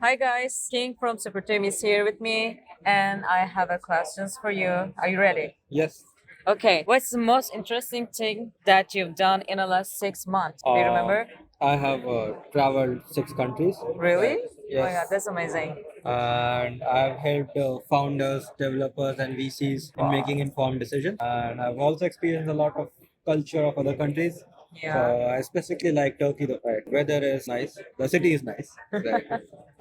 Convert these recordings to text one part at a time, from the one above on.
Hi guys, King from Superteam is here with me, and I have a questions for you. Are you ready? Yes. Okay, what's the most interesting thing that you've done in the last 6 months? Do you remember? I have traveled 6 countries. Really? Oh my god, Yes. that's amazing. And I've helped founders, developers, and VCs in making informed decisions. And I've also experienced a lot of culture of other countries. So Yeah. I specifically like Turkey. The right weather is nice. The city is nice. Right.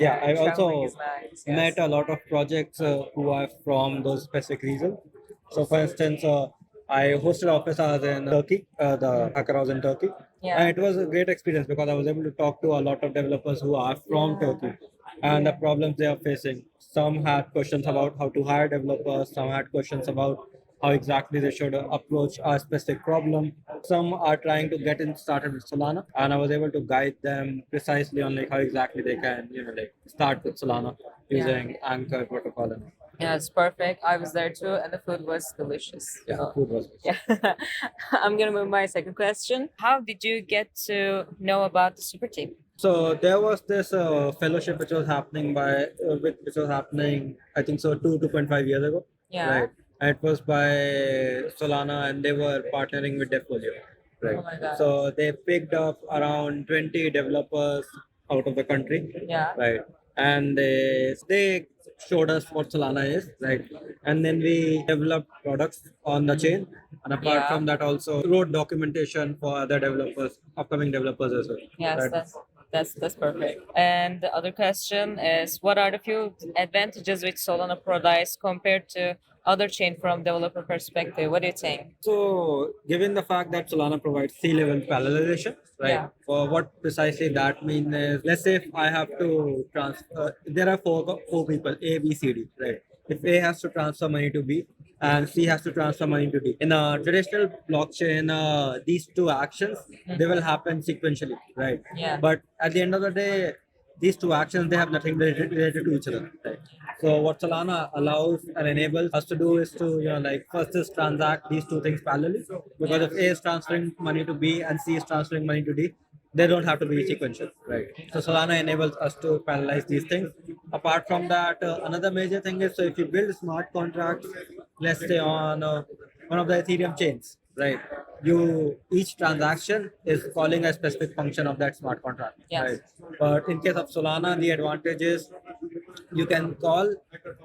Yeah. I Traveling also is nice. met Yes. a lot of projects who are from those specific regions. So, for instance, I hosted office hours in Turkey, the hacker house in Turkey, and Yeah. it was a great experience because I was able to talk to a lot of developers who are from Turkey and the problems they are facing. Some had questions about how to hire developers, some had questions about how exactly they should approach a specific problem. Some are trying to get in started with Solana, and I was able to guide them precisely on like how exactly they can, like start with Solana Yeah. using Anchor protocol and all. Yeah, it's perfect. I was there too, and the food was delicious. Yeah, So, food was. yeah. I'm gonna move my second question. How did you get to know about the super team? So there was this fellowship which was happening which was happening I think so 2.5 years ago, Yeah. right? And it was by Solana and they were partnering with Defolio, right? Oh my god. So they picked up around 20 developers out of the country, Yeah. right? And they showed us what Solana is, right? And then we developed products on the chain. And apart Yeah. from that, also wrote documentation for other developers, upcoming developers as well. Yes, Right? that's perfect. And the other question is, what are the few advantages with Solana products compared to other chain from developer perspective? What do you think? So, given the fact that Solana provides C-level parallelization, right? Yeah. For what precisely that means is, let's say if I have to transfer, there are four people, A, B, C, D, right? If A has to transfer money to B and C has to transfer money to D. In a traditional blockchain, these two actions they will happen sequentially, right? Yeah. But at the end of the day, these two actions they have nothing related to each other, right? So what Solana allows and enables us to do is to like first is transact these two things parallelly, because if A is transferring money to B and C is transferring money to D, they don't have to be sequential, right? So Solana enables us to parallelize these things. Apart from that, another major thing is, so if you build smart contracts, let's say on one of the Ethereum chains, right? You each transaction is calling a specific function of that smart contract, Yes. right? But in case of Solana, the advantage is you can call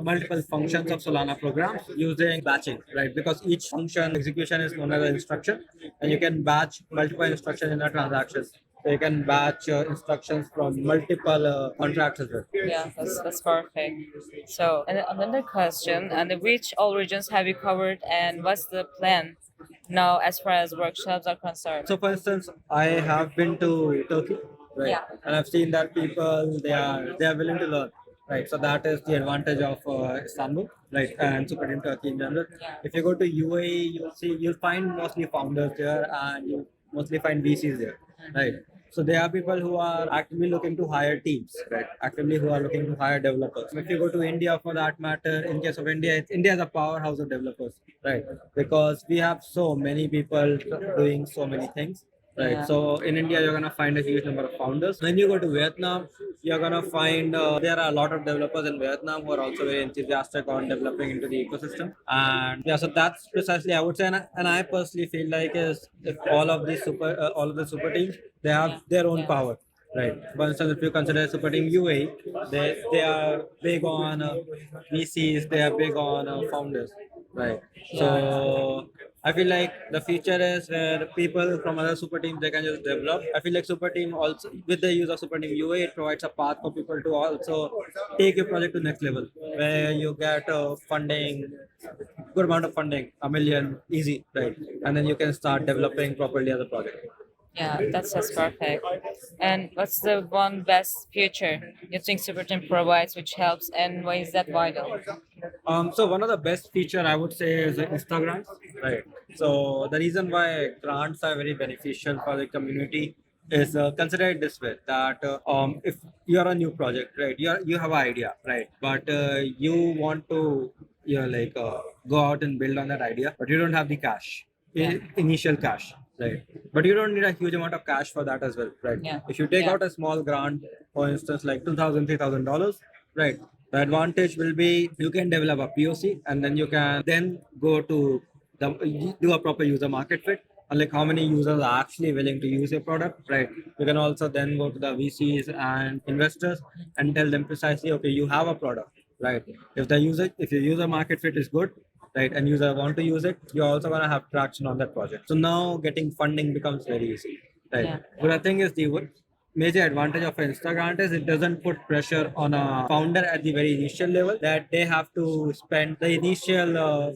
multiple functions of Solana programs using batching, right? Because each function execution is known as an instruction, and you can batch multiple instructions in a transaction. So you can batch instructions from multiple contracts as well. Yeah, that's perfect. So, and another question, and which all regions have you covered, and what's the plan now as far as workshops are concerned? So, for instance, I have been to Turkey, right? Yeah. And I've seen that people they are willing to learn, right? So that is the advantage of Istanbul, right? And Superteam Turkey in general. Yeah. If you go to UAE, you'll find mostly founders there, and you mostly find VCs there, right? So there are people who are actively looking to hire teams, right? Actively who are looking to hire developers. If you go to India, for that matter, in case of India, India is a powerhouse of developers, right? Because we have so many people doing so many things, right? Yeah. So in India, you're gonna find a huge number of founders. When you go to Vietnam, you're gonna find there are a lot of developers in Vietnam who are also very enthusiastic on developing into the ecosystem. And yeah, so that's precisely I would say, and I personally feel like is if all of the super teams they have Yeah. their own Yeah. power. Right. For instance, if you consider Super Team UAE, they are big on VCs, they are big on founders. Right. Yeah. So I feel like the future is where people from other super teams they can just develop. I feel like super team also with the use of super team UA it provides a path for people to also take your project to next level where you get funding, good amount of funding, a million easy, right? And then you can start developing properly as a project. Yeah, that's perfect. And what's the one best feature you think Superteam provides which helps, and why is that vital? So one of the best feature I would say is Instagram, right? So the reason why grants are very beneficial for the community is consider it this way that if you're a new project, right? You have an idea, right? But you want to like go out and build on that idea, but you don't have the cash, Yeah. initial cash. right? But you don't need a huge amount of cash for that as well, right? Yeah. If you take Yeah. out a small grant, for instance, like $2,000, $3,000, right? The advantage will be you can develop a POC and then you can then go to do a proper user market fit, and like how many users are actually willing to use your product, right? You can also then go to the VCs and investors and tell them precisely, okay, you have a product, right? If your user market fit is good, right, and user want to use it, you're also gonna have traction on that project. So now getting funding becomes very easy, right? Yeah. But I think is the major advantage of Instagram is it doesn't put pressure on a founder at the very initial level that they have to spend the initial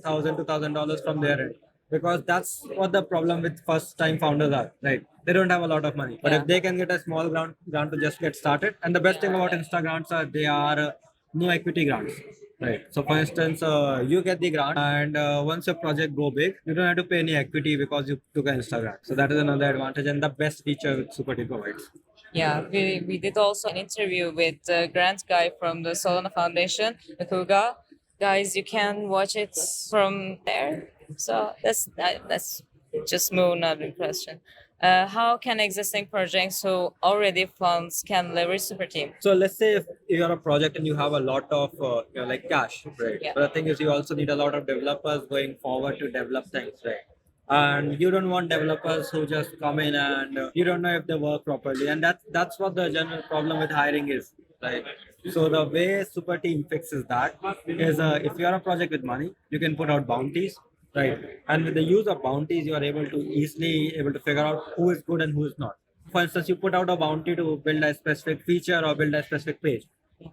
$1,000 from their end, because that's what the problem with first time founders are, right? They don't have a lot of money, but Yeah. if they can get a small grant to just get started, and the best thing about Insta grants are they are no equity grants. Right. So, for instance, you get the grant, and once your project go big, you don't have to pay any equity because you took an Instagram. So that is another advantage and the best feature which Superteam provides. Yeah, we did also an interview with the grant guy from the Solana Foundation, Kuga. Guys, you can watch it from there. So that's just move another question. How can existing projects who already funds can leverage Super Team? So let's say if you're a project and you have a lot of like cash, right? Yeah. But the thing is, you also need a lot of developers going forward to develop things, right? And you don't want developers who just come in and you don't know if they work properly, and that's what the general problem with hiring is, right? So the way Super Team fixes that is if you are a project with money, you can put out bounties, right? And with the use of bounties, you are able to easily able to figure out who is good and who is not. For instance, you put out a bounty to build a specific feature or build a specific page,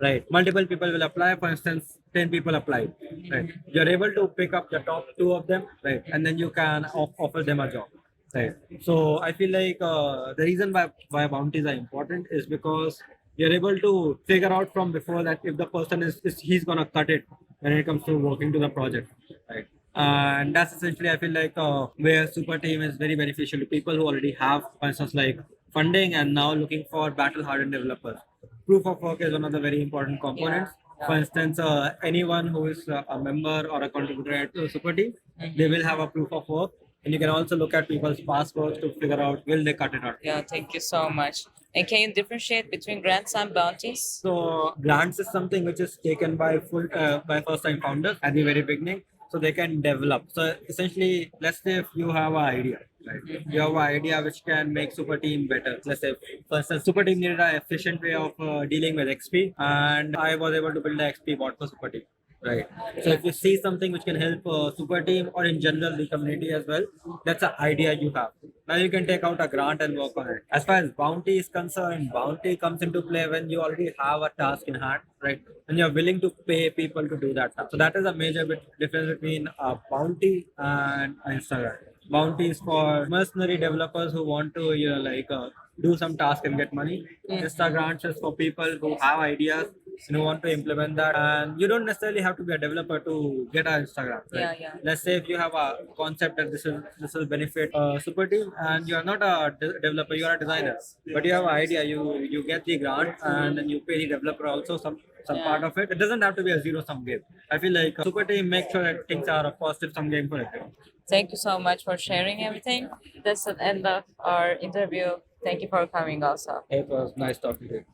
right? Multiple people will apply. For instance, 10 people applied, right? You're able to pick up the top two of them, right? And then you can offer them a job, right? So I feel like the reason why bounties are important is because you're able to figure out from before that if the person is he's gonna cut it when it comes to working to the project, right? And that's essentially I feel like where Super Team is very beneficial to people who already have, for instance, like funding and now looking for battle hardened developers. Proof of work is one of the very important components. For instance, anyone who is a member or a contributor at Super Team, they will have a proof of work, and you can also look at people's past works to figure out will they cut it or not. Yeah, thank you so much. And can you differentiate between grants and bounties? So grants is something which is taken by first time founders at the very beginning, so they can develop. So essentially, let's say if you have an idea, right? You have an idea which can make Super Team better. Let's say, for instance, Super Team needed an efficient way of dealing with XP, and I was able to build an XP bot for Super Team. Right. So if you see something which can help Super Team or in general the community as well, that's an idea you have. Now you can take out a grant and work on it. As far as bounty is concerned, bounty comes into play when you already have a task in hand, right? And you're willing to pay people to do that task. So that is a major difference between a bounty and Instagram. Bounty is for mercenary developers who want to, do some task and get money. Insta grants is for people who have ideas and who want to implement that. And you don't necessarily have to be a developer to get an Instagram. Right? Yeah, yeah. Let's say if you have a concept that this will benefit Super Team, and you are not a developer, you are a designer, but you have an idea. You get the grant and then you pay the developer also some part of it. It doesn't have to be a zero sum game. I feel like Super Team makes sure that things are a positive sum game for everyone. Thank you so much for sharing everything. That's the end of our interview. Thank you for coming also. It was nice talking to you.